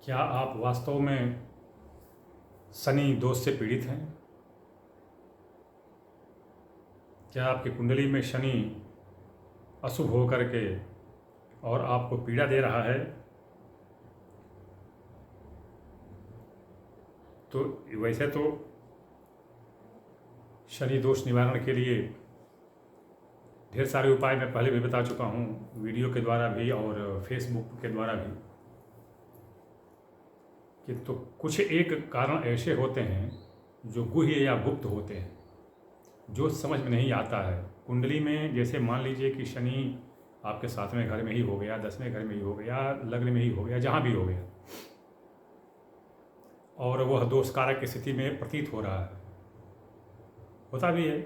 क्या आप वास्तव में शनि दोष से पीड़ित हैं? क्या आपकी कुंडली में शनि अशुभ हो करके और आपको पीड़ा दे रहा है? तो वैसे तो शनि दोष निवारण के लिए ढेर सारे उपाय मैं पहले भी बता चुका हूँ, वीडियो के द्वारा भी और फेसबुक के द्वारा भी। कि तो कुछ एक कारण ऐसे होते हैं जो गुह्य या गुप्त होते हैं, जो समझ में नहीं आता है। कुंडली में जैसे मान लीजिए कि शनि आपके 7वें घर में ही हो गया, 10वें घर में ही हो गया, लग्न में ही हो गया, जहाँ भी हो गया, और वह दोष कारक की स्थिति में प्रतीत हो रहा है, होता भी है।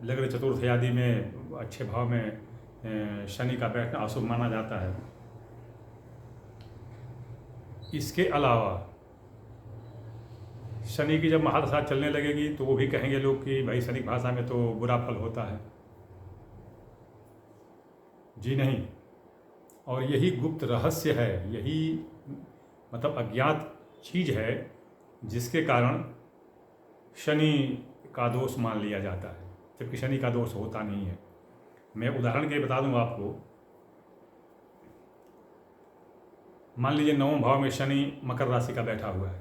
लग्न चतुर्थ आदि में अच्छे भाव में शनि का बैठना अशुभ माना जाता है। इसके अलावा शनि की जब महादशा चलने लगेगी तो वो भी कहेंगे लोग कि भाई शनि भाषा में तो बुरा फल होता है। जी नहीं। और यही गुप्त रहस्य है, यही मतलब अज्ञात चीज़ है जिसके कारण शनि का दोष मान लिया जाता है, जबकि शनि का दोष होता नहीं है। मैं उदाहरण के बता दूं आपको। मान लीजिए 9वें भाव में शनि मकर राशि का बैठा हुआ है।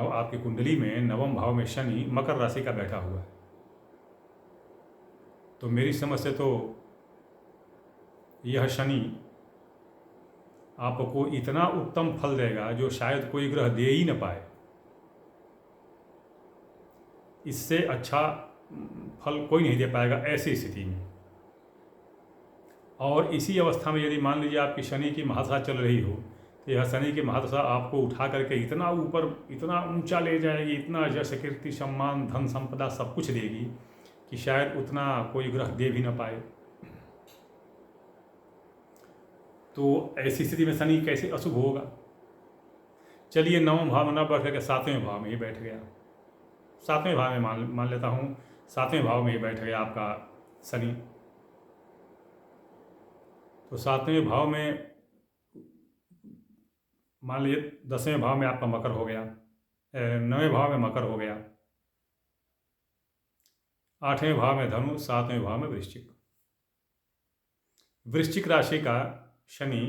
आपकी कुंडली में 9वें भाव में शनि मकर राशि का बैठा हुआ है, तो मेरी समझ से तो यह शनि आपको इतना उत्तम फल देगा जो शायद कोई ग्रह दे ही न पाए। इससे अच्छा फल कोई नहीं दे पाएगा ऐसी स्थिति में। और इसी अवस्था में यदि मान लीजिए आपकी शनि की महादशा चल रही हो, तो यह शनि की महादशा आपको उठा करके इतना ऊपर, इतना ऊंचा ले जाएगी, इतना यश कीर्ति सम्मान धन संपदा सब कुछ देगी कि शायद उतना कोई ग्रह दे भी न पाए। तो ऐसी स्थिति में शनि कैसे अशुभ होगा? चलिए 9वें भाव में न बैठ करके 7वें भाव में ही बैठ गया। 7वें भाव में मान लेता हूँ, 7वें भाव में ही बैठ गया आपका शनि। तो 7वें भाव में मान लीजिए 10वें भाव में आपका मकर हो गया, 9वें भाव में मकर हो गया, 8वें भाव में धनु, 7वें भाव में वृश्चिक। वृश्चिक राशि का शनि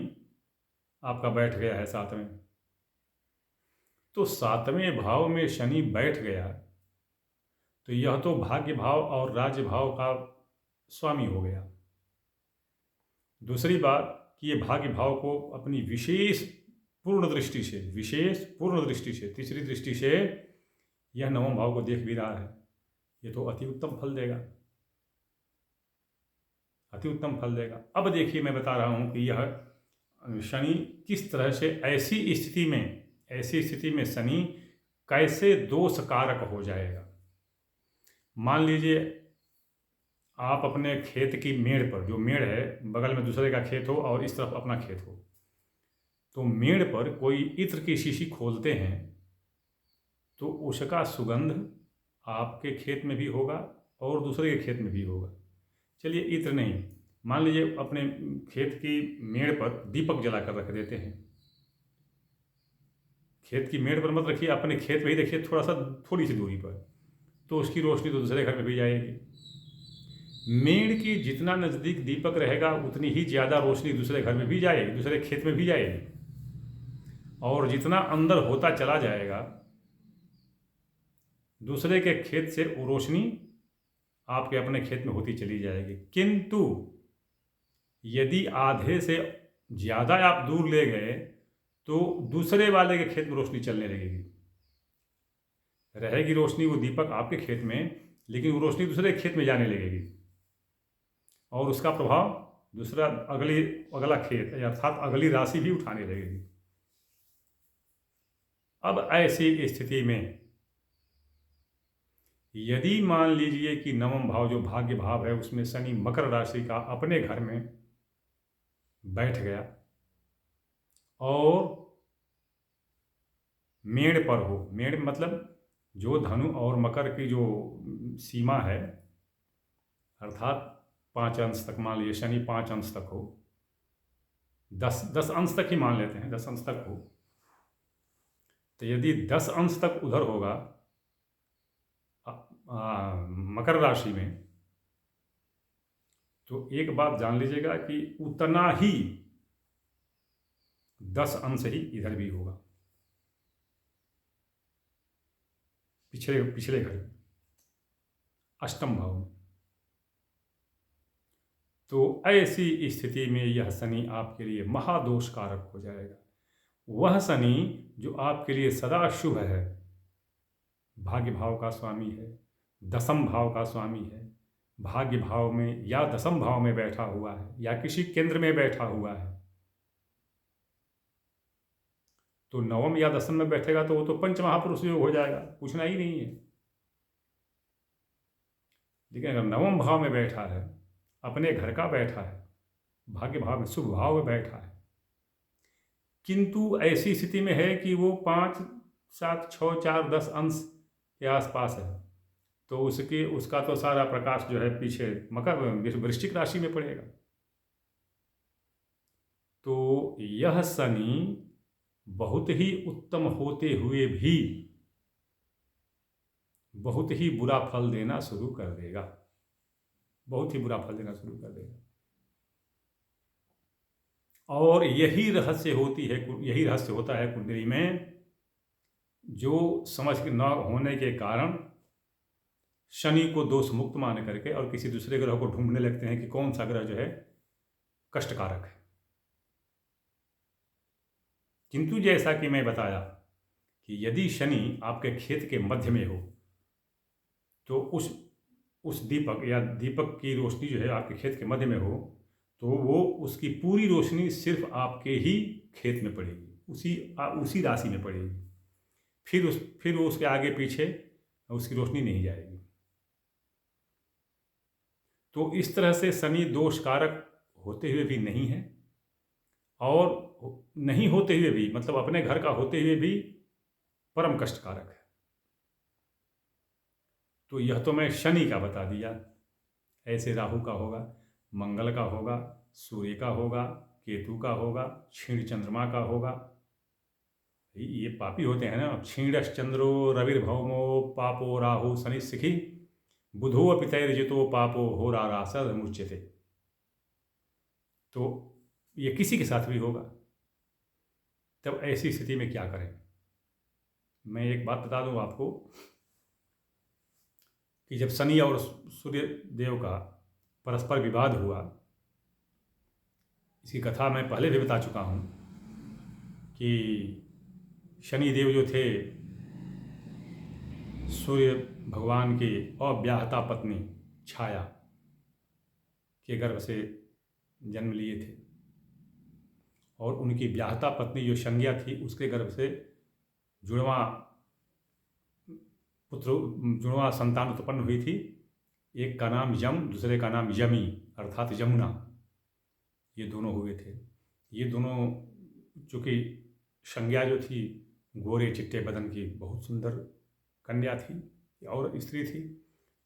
आपका बैठ गया है 7वें। तो 7वें भाव में शनि बैठ गया तो यह तो भाग्य भाव और राज्य भाव का स्वामी हो गया। दूसरी बात कि ये भाग्य भाव को अपनी विशेष पूर्ण दृष्टि से, तीसरी दृष्टि से यह 9वें भाव को देख भी रहा है। ये तो अति उत्तम फल देगा, अति उत्तम फल देगा। अब देखिए मैं बता रहा हूँ कि यह शनि किस तरह से ऐसी स्थिति में शनि कैसे दोष कारक हो जाएगा। मान लीजिए आप अपने खेत की मेड़ पर, जो मेड़ है बगल में दूसरे का खेत हो और इस तरफ अपना खेत हो, तो मेड़ पर कोई इत्र की शीशी खोलते हैं तो उसका सुगंध आपके खेत में भी होगा और दूसरे के खेत में भी होगा। चलिए इत्र नहीं, मान लीजिए अपने खेत की मेड़ पर दीपक जला कर रख देते हैं। खेत की मेड़ पर मत रखिए, अपने खेत में ही रखिए थोड़ी सी दूरी पर, तो उसकी रोशनी तो दूसरे घर में भी जाएगी। मेड़ की जितना नज़दीक दीपक रहेगा उतनी ही ज़्यादा रोशनी दूसरे घर में भी जाएगी, दूसरे खेत में भी जाएगी। और जितना अंदर होता चला जाएगा दूसरे के खेत से वो रोशनी आपके अपने खेत में होती चली जाएगी। किंतु यदि आधे से ज़्यादा आप दूर ले गए तो दूसरे वाले के खेत में रोशनी चलने लगेगी। रहेगी रोशनी वो दीपक आपके खेत में, लेकिन वो रोशनी दूसरे खेत में जाने लगेगी और उसका प्रभाव दूसरा अगला खेत अर्थात अगली राशि भी उठाने लगेगी। अब ऐसी स्थिति में यदि मान लीजिए कि 9वां भाव जो भाग्य भाव है उसमें शनि मकर राशि का अपने घर में बैठ गया और मेड़ पर हो, मेड़ मतलब जो धनु और मकर की जो सीमा है, अर्थात 5 अंश तक, मान लीजिए शनि 5 अंश तक हो, 10 अंश तक ही मान लेते हैं, 10 अंश तक हो, तो यदि 10 अंश तक उधर होगा मकर राशि में, तो एक बात जान लीजिएगा कि उतना ही 10 अंश ही इधर भी होगा, पिछले पिछले घर में, अष्टम भाव में। तो ऐसी स्थिति में यह शनि आपके लिए महादोष कारक हो जाएगा। वह शनि जो आपके लिए सदा शुभ है, भाग्य भाव का स्वामी है, दसम भाव का स्वामी है, भाग्य भाव में या दसम भाव में बैठा हुआ है या किसी केंद्र में बैठा हुआ है, तो नवम या दसम में बैठेगा तो वो तो पंच महापुरुष योग हो जाएगा, पूछना ही नहीं है। लेकिन अगर नवम भाव में बैठा है, अपने घर का बैठा है, भाग्य भाव में शुभ भाव में बैठा है, किंतु ऐसी स्थिति में है कि वो 5, 7, 6, 4, 10 अंश के आसपास है, तो उसका तो सारा प्रकाश जो है पीछे मकर वृश्चिक राशि में पड़ेगा। तो यह शनि बहुत ही उत्तम होते हुए भी बहुत ही बुरा फल देना शुरू कर देगा, बहुत ही बुरा फल देना शुरू कर देगा। और यही रहस्य होता है कुंडली में, जो समझ न होने के कारण शनि को दोष मुक्त मान करके और किसी दूसरे ग्रह को ढूंढने लगते हैं कि कौन सा ग्रह जो है कष्टकारक है। किंतु जैसा कि मैं बताया कि यदि शनि आपके खेत के मध्य में हो, तो उस दीपक की रोशनी जो है आपके खेत के मध्य में हो, तो वो उसकी पूरी रोशनी सिर्फ आपके ही खेत में पड़ेगी, उसी राशि में पड़ेगी, फिर उसके आगे पीछे उसकी रोशनी नहीं जाएगी। तो इस तरह से शनि दोष कारक होते हुए भी नहीं है, और नहीं होते हुए भी, मतलब अपने घर का होते हुए भी परम कष्टकारक है। तो यह तो मैं शनि का बता दिया। ऐसे राहु का होगा, मंगल का होगा, सूर्य का होगा, केतु का होगा, क्षीण चंद्रमा का होगा। ये पापी होते हैं ना। क्षीणश्चंद्रो रविर्भौमो पापो राहु शनि सिखी बुधो अपितैर्जितो पापो होरारासद मुच्यते। तो ये किसी के साथ भी होगा। तब ऐसी स्थिति में क्या करें? मैं एक बात बता दूं आपको कि जब शनि और सूर्य देव का परस्पर विवाद हुआ, इसकी कथा मैं पहले भी बता चुका हूं कि शनि देव जो थे सूर्य भगवान की अव्याहता पत्नी छाया के गर्भ से जन्म लिए थे, और उनकी व्याहता पत्नी जो संज्ञा थी उसके गर्भ से जुड़वा संतान उत्पन्न हुई थी। एक का नाम यम, दूसरे का नाम यमी अर्थात यमुना। ये दोनों हुए थे। ये दोनों, चूँकि संज्ञा जो थी गोरे चिट्टे बदन की बहुत सुंदर कन्या थी और स्त्री थी,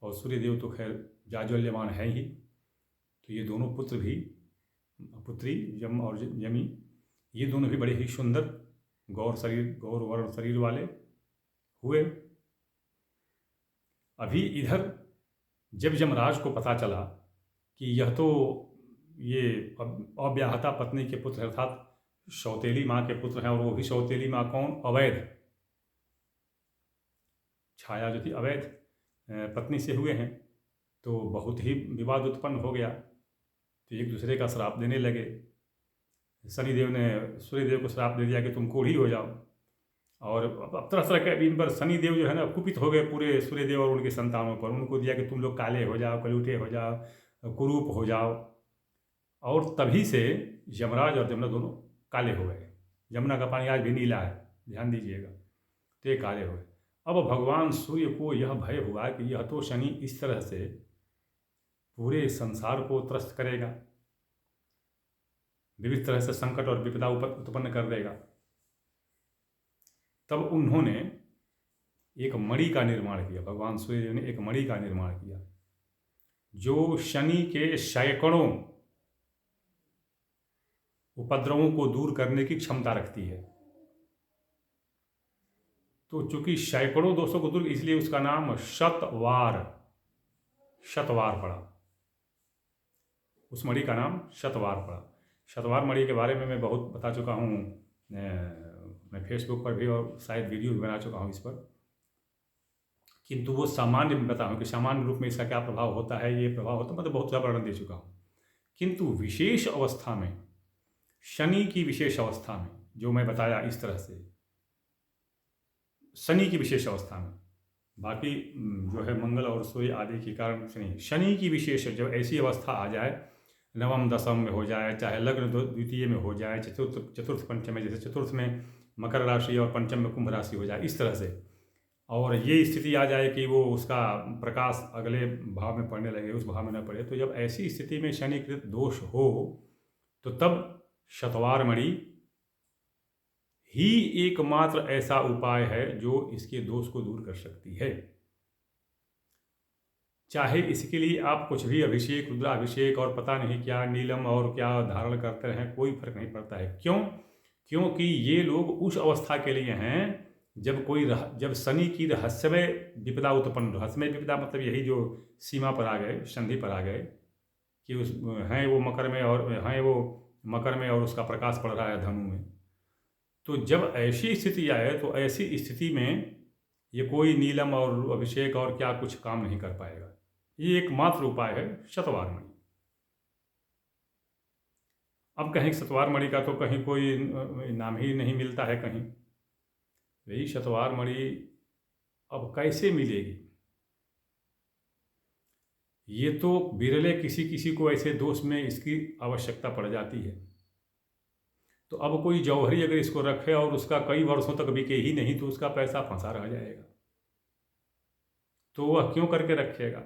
और सूर्यदेव तो खैर जाज्वल्यमान है ही। तो ये दोनों पुत्री यम और यमी, ये दोनों भी बड़े ही सुंदर गौर वर्ण शरीर वाले हुए। अभी इधर जब यमराज को पता चला कि यह तो ये अव्याहता पत्नी के पुत्र अर्थात सौतेली माँ के पुत्र हैं, और वो भी सौतेली माँ कौन? अवैध छाया जो थी अवैध पत्नी से हुए हैं, तो बहुत ही विवाद उत्पन्न हो गया। तो एक दूसरे का श्राप देने लगे। शनिदेव ने सूर्यदेव को श्राप दे दिया कि तुम कोढ़ी हो जाओ, और अब तरह तरह के इन पर शनिदेव जो है ना कुपित हो गए पूरे सूर्यदेव और उनके संतानों पर। उनको दिया कि तुम लोग काले हो जाओ, कलूटे हो जाओ, कुरूप हो जाओ, और तभी से यमराज और यमुना दोनों काले हो गए। यमुना का पानी आज भी नीला है, ध्यान दीजिएगा। तो ये काले हो गए। अब भगवान सूर्य को यह भय हुआ कि यह तो शनि इस तरह से पूरे संसार को त्रस्त करेगा, विविध तरह से संकट और विपदा उत्पन्न कर देगा। तब उन्होंने एक मणि का निर्माण किया। भगवान सूर्य ने एक मणि का निर्माण किया जो शनि के सैकड़ों उपद्रवों को दूर करने की क्षमता रखती है। तो चूंकि सैकड़ों दोषों को दूर, इसलिए उसका नाम शतवार पड़ा। उस मणि का नाम शतवार पड़ा। शतवार मणि के बारे में मैं बहुत बता चुका हूँ, मैं फेसबुक पर भी और शायद वीडियो भी बना चुका हूँ इस पर, किंतु वो सामान्य में बताऊँ कि सामान्य रूप में इसका क्या प्रभाव होता है, ये प्रभाव होता है, मतलब बहुत ज़्यादा वर्णन दे चुका हूँ। किंतु विशेष अवस्था में, शनि की विशेष अवस्था में, जो मैं बताया इस तरह से, शनि की विशेष अवस्था में, बाकी जो है मंगल और सूर्य आदि के कारण शनि की विशेष, जब ऐसी अवस्था आ जाए, नवम दशम में हो जाए, चाहे लग्न द्वितीय में हो जाए, चतुर्थ पंचम में, जैसे चतुर्थ में मकर राशि और पंचम में कुंभ राशि हो जाए, इस तरह से, और ये स्थिति आ जाए कि वो उसका प्रकाश अगले भाव में पड़ने लगे, उस भाव में न पड़े, तो जब ऐसी स्थिति में शनिकृत दोष हो तो तब शतवार मणि ही एकमात्र ऐसा उपाय है जो इसके दोष को दूर कर सकती है। चाहे इसके लिए आप कुछ भी अभिषेक, रुद्राभिषेक और पता नहीं क्या नीलम और क्या धारण करते हैं, कोई फर्क नहीं पड़ता है। क्यों? क्योंकि ये लोग उस अवस्था के लिए हैं जब शनि की रहस्यमय विपदा उत्पन्न, रहस्यमय विपदा मतलब यही जो सीमा पर आ गए, संधि पर आ गए कि उस हैं वो मकर में और उसका प्रकाश पड़ रहा है धनु में। तो जब ऐसी स्थिति आए तो ऐसी स्थिति में ये कोई नीलम और अभिषेक और क्या कुछ काम नहीं कर पाएगा। ये एकमात्र उपाय है शतवार मणि। अब कहीं शतवार मणि का तो कहीं कोई नाम ही नहीं मिलता है कहीं। यही शतवार मणि अब कैसे मिलेगी? ये तो बिरले किसी किसी को ऐसे दोष में इसकी आवश्यकता पड़ जाती है। तो अब कोई जौहरी अगर इसको रखे और उसका कई वर्षों तक बिके ही नहीं तो उसका पैसा फंसा रह जाएगा, तो वह क्यों करके रखेगा?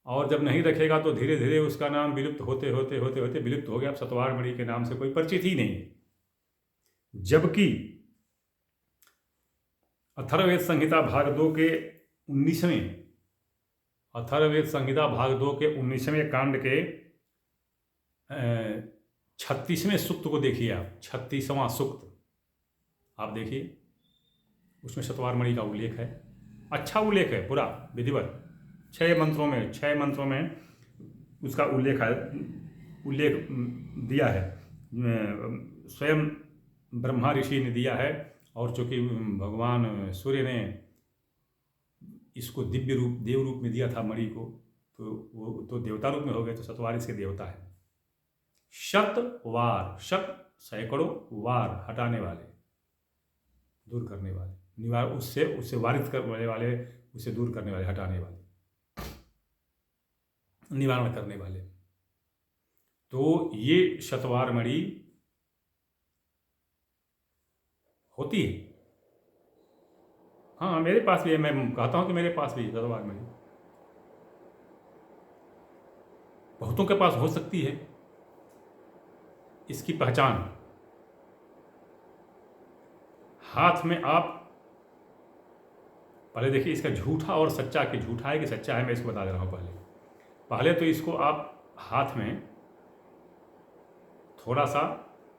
और जब नहीं रखेगा तो धीरे धीरे उसका नाम विलुप्त होते होते विलुप्त हो गया। अब शतवार मणि के नाम से कोई परिचित ही नहीं है। जबकि अथर्ववेद संहिता भाग 2 के 19वें अथर्ववेद संहिता भाग 2 के 19वें कांड के 36वें सूक्त को देखिए आप। 36वां सूक्त आप देखिए, उसमें शतवार मणि का उल्लेख है। अच्छा उल्लेख है, पूरा विधिवत 6 मंत्रों में उसका उल्लेख दिया है। स्वयं ब्रह्मा ऋषि ने दिया है, और चूँकि भगवान सूर्य ने इसको देव रूप में दिया था मणि को, तो वो तो देवता रूप में हो गए, तो शतवार इसके देवता है। शतवार, शत सैकड़ों, वार हटाने वाले, दूर करने वाले, निवार उससे वारित करने वाले, उसे दूर करने वाले, हटाने वाले, निवारण करने वाले। तो ये शतवार मणि होती है। हाँ, मेरे पास भी है, मैं कहता हूँ कि मेरे पास भी शतवार मणि बहुतों के पास हो सकती है। इसकी पहचान, हाथ में आप पहले देखिए, इसका झूठा और सच्चा, कि झूठा है कि सच्चा है मैं इसको बता दे रहा हूँ। पहले तो इसको आप हाथ में थोड़ा सा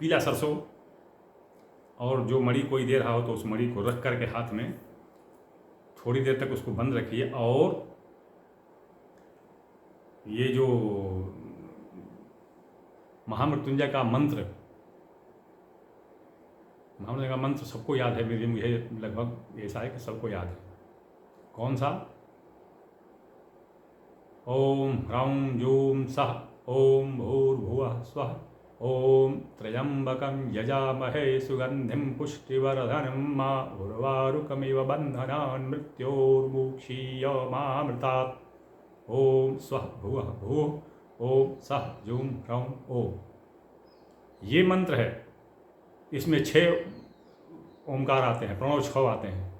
पीला सरसों, और जो मणि कोई दे रहा हो तो उस मणि को रख करके हाथ में थोड़ी देर तक उसको बंद रखिए, और ये जो महामृत्युंजय का मंत्र सबको याद है, मुझे लगभग ऐसा है कि सबको याद है। कौन सा? ओम ह्रौं जूं सः ओम भूर्भुवः स्वः ओम त्र्यंबकं यजामहे सुगंधिं पुष्टिवर्धनं मा उर्वारुकमिव बन्धनान् मृत्योर्मुक्षीयमामृतात्। ओम स्वः भुवः भुवः ओम सः जूं ह्रौं ओम। ये मंत्र है। इसमें 6 ओंकार आते हैं, प्रणव 6 आते हैं।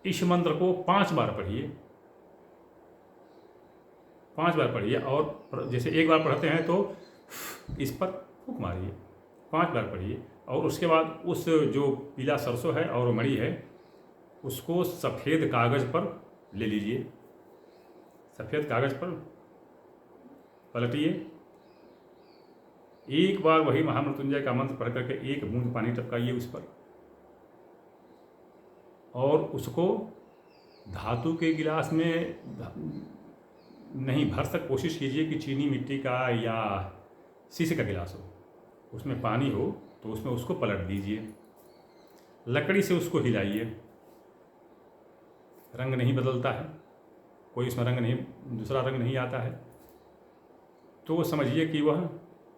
इस मंत्र को 5 बार पढ़िए, 5 बार पढ़िए, और जैसे एक बार पढ़ते हैं तो इस पर फूंक मारिए, 5 बार पढ़िए, और उसके बाद उस जो पीला सरसों है और मणि है उसको सफ़ेद कागज़ पर ले लीजिए, सफ़ेद कागज़ पर पलटिए, एक बार वही महामृत्युंजय का मंत्र पढ़ करके एक बूंद पानी टपकाइए उस पर, और उसको धातु के गिलास में नहीं भर तक कोशिश कीजिए कि चीनी मिट्टी का या शीशे का गिलास हो, उसमें पानी हो तो उसमें उसको पलट दीजिए, लकड़ी से उसको हिलाइए। रंग नहीं बदलता है, कोई इसमें रंग नहीं, दूसरा रंग नहीं आता है, तो समझिए कि वह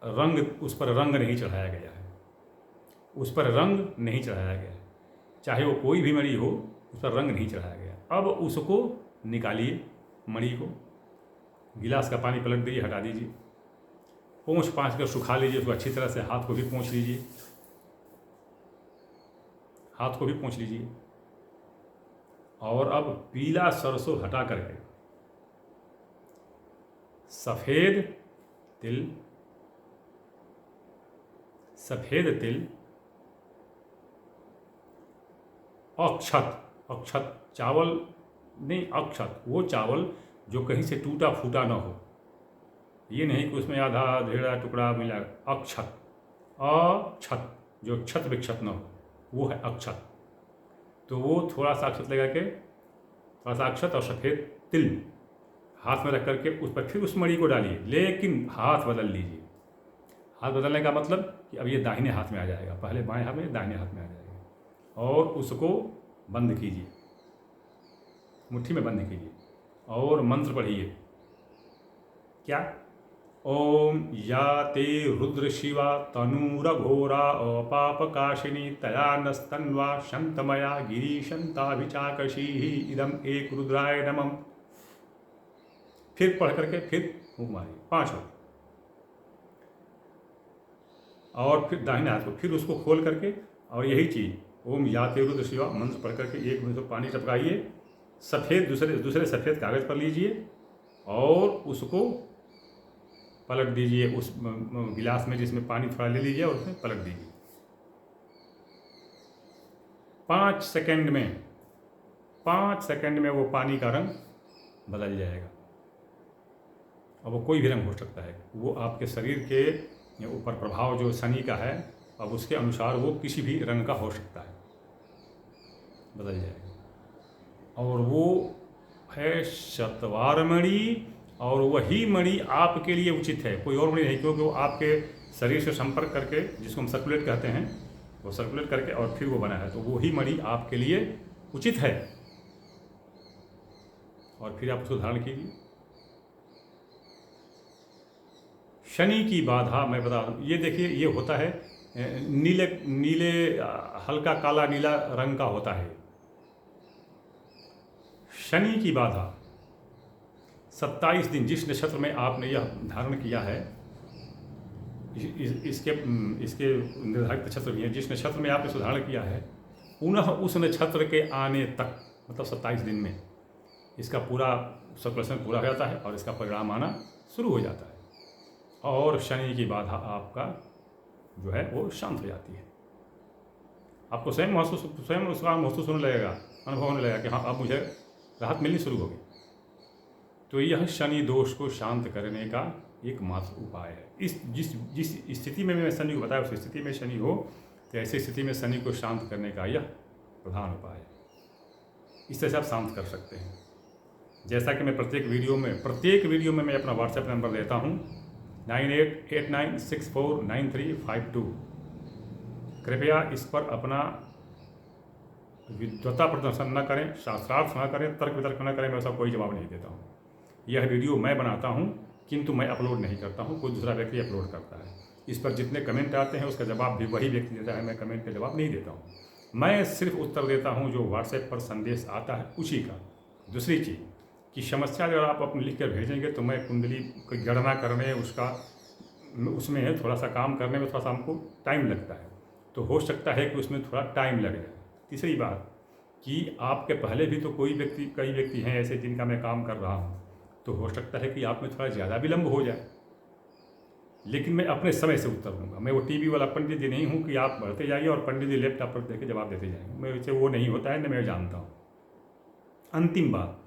रंग, उस पर रंग नहीं चढ़ाया गया है, उस पर रंग नहीं चढ़ाया गया है, चाहे वो कोई भी मणि हो, उस पर रंग नहीं चढ़ाया गया। अब उसको निकालिए, मणि को, गिलास का पानी पलट दीजिए, हटा दीजिए, पोंछ पाँच कर सुखा लीजिए उसको अच्छी तरह से, हाथ को भी पोंछ लीजिए, हाथ को भी पोंछ लीजिए। और अब पीला सरसों हटा करके सफ़ेद तिल, अक्षत चावल नहीं, अक्षत वो चावल जो कहीं से टूटा फूटा ना हो, ये नहीं कि उसमें आधा धेड़ा टुकड़ा मिला, अक्षत जो क्षत विक्षत ना हो, वो है अक्षत। तो वो थोड़ा सा अक्षत लगा के, थोड़ा सा अक्षत और सफ़ेद तिल हाथ में रख करके उस पर फिर उस मणि को डालिए, लेकिन हाथ बदल लीजिए। हाथ बदलने का मतलब कि अब ये दाहिने हाथ में आ जाएगा, पहले बाएं हाथ में, दाहिने हाथ में आ जाएगा, और उसको बंद कीजिए, मुट्ठी में बंद कीजिए और मंत्र पढ़िए। क्या? ओम या ते रुद्र शिवा तनूरघोरा अपापकाशिनी तया नस्तन्वा शंतमया गिरीशंताभिचाकशी इदम एक रुद्राय नमः। फिर पढ़ करके फिर फूंक मारिए 5 बार, और फिर दाहिने हाथ को फिर उसको खोल करके, और यही चीज़ ओम याते रुद्र शिवा मंत्र पढ़ करके 1 मिनट पानी टपकाइए, सफ़ेद दूसरे सफ़ेद कागज़ पर लीजिए और उसको पलट दीजिए उस गिलास में जिसमें पानी थोड़ा ले लीजिए और उसमें पलट दीजिए। 5 सेकंड में वो पानी का रंग बदल जाएगा। अब वो कोई भी रंग हो सकता है, वो आपके शरीर के ऊपर प्रभाव जो शनि का है, अब उसके अनुसार वो किसी भी रंग का हो सकता है, बदल जाएगा। और वो है शतवार मणि, और वही मणि आपके लिए उचित है, कोई और मणि नहीं, क्योंकि वो आपके शरीर से संपर्क करके, जिसको हम सर्कुलेट कहते हैं, वो सर्कुलेट करके और फिर वो बना है, तो वही मणि आपके लिए उचित है। और फिर आप उसको धारण कीजिए। शनि की बाधा मैं बता दूं, ये देखिए, ये होता है नीले हल्का काला नीला रंग का होता है। शनि की बाधा 27 दिन, जिस नक्षत्र में आपने यह धारण किया है, इसके निर्धारित नक्षत्र भी है, जिस नक्षत्र में आपने धारण किया है, पुनः उस नक्षत्र के आने तक, मतलब 27 दिन में इसका पूरा सर्कुलेशन पूरा हो जाता है और इसका परिणाम आना शुरू हो जाता है, और शनि की बाधा आपका जो है वो शांत हो जाती है। आपको स्वयं उसका महसूस होने लगेगा, अनुभव होने लगेगा कि हाँ, अब मुझे राहत मिलनी शुरू होगी। तो यह शनि दोष को शांत करने का एकमात्र उपाय है। जिस स्थिति में मैं शनि को बताया, उस स्थिति में शनि हो, तो ऐसी स्थिति में शनि को शांत करने का यह प्रधान उपाय है। इस तरह से आप शांत कर सकते हैं। जैसा कि मैं प्रत्येक वीडियो में मैं अपना व्हाट्सएप नंबर देता हूँ, 9889649352। कृपया इस पर अपना विद्वता प्रदर्शन न करें, शास्त्रार्थ न करें, तर्क वितर्क न करें, मैं उसका कोई जवाब नहीं देता हूँ। यह वीडियो मैं बनाता हूँ, किंतु मैं अपलोड नहीं करता हूँ, कोई दूसरा व्यक्ति अपलोड करता है। इस पर जितने कमेंट आते हैं उसका जवाब भी वही व्यक्ति देता है, मैं कमेंट का जवाब नहीं देता हूँ। मैं सिर्फ उत्तर देता हूँ जो व्हाट्सएप पर संदेश आता है उसी का। दूसरी चीज़ कि समस्या अगर आप अपने लिख कर भेजेंगे तो मैं कुंडली की गणना करने, उसमें थोड़ा सा काम करने में थोड़ा सा हमको टाइम लगता है, तो हो सकता है कि उसमें थोड़ा टाइम लग जाए। तीसरी बात कि आपके पहले भी तो कई व्यक्ति हैं ऐसे जिनका मैं काम कर रहा हूँ, तो हो सकता है कि आप में थोड़ा ज़्यादा विलम्ब हो जाए, लेकिन मैं अपने समय से उत्तर दूंगा। मैं वो टीवी वाला पंडित जी नहीं हूँ कि आप बढ़ते जाइए और पंडित जी लैपटॉप पर देकर जवाब देते जाएंगे। मैं वैसे वो नहीं होता है, न मैं जानता हूँ। अंतिम बात,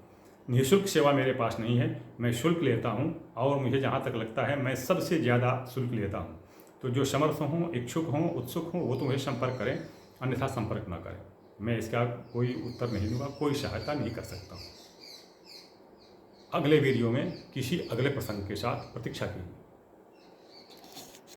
निःशुल्क सेवा मेरे पास नहीं है, मैं शुल्क लेता हूँ, और मुझे जहाँ तक लगता है मैं सबसे ज़्यादा शुल्क लेता हूँ। तो जो समर्थ हों, इच्छुक हों, उत्सुक हों, वो तो मुझे संपर्क करें, अन्यथा संपर्क ना करें। मैं इसका कोई उत्तर नहीं दूंगा, कोई सहायता नहीं कर सकता। अगले वीडियो में किसी अगले प्रसंग के साथ प्रतीक्षा कीजिए।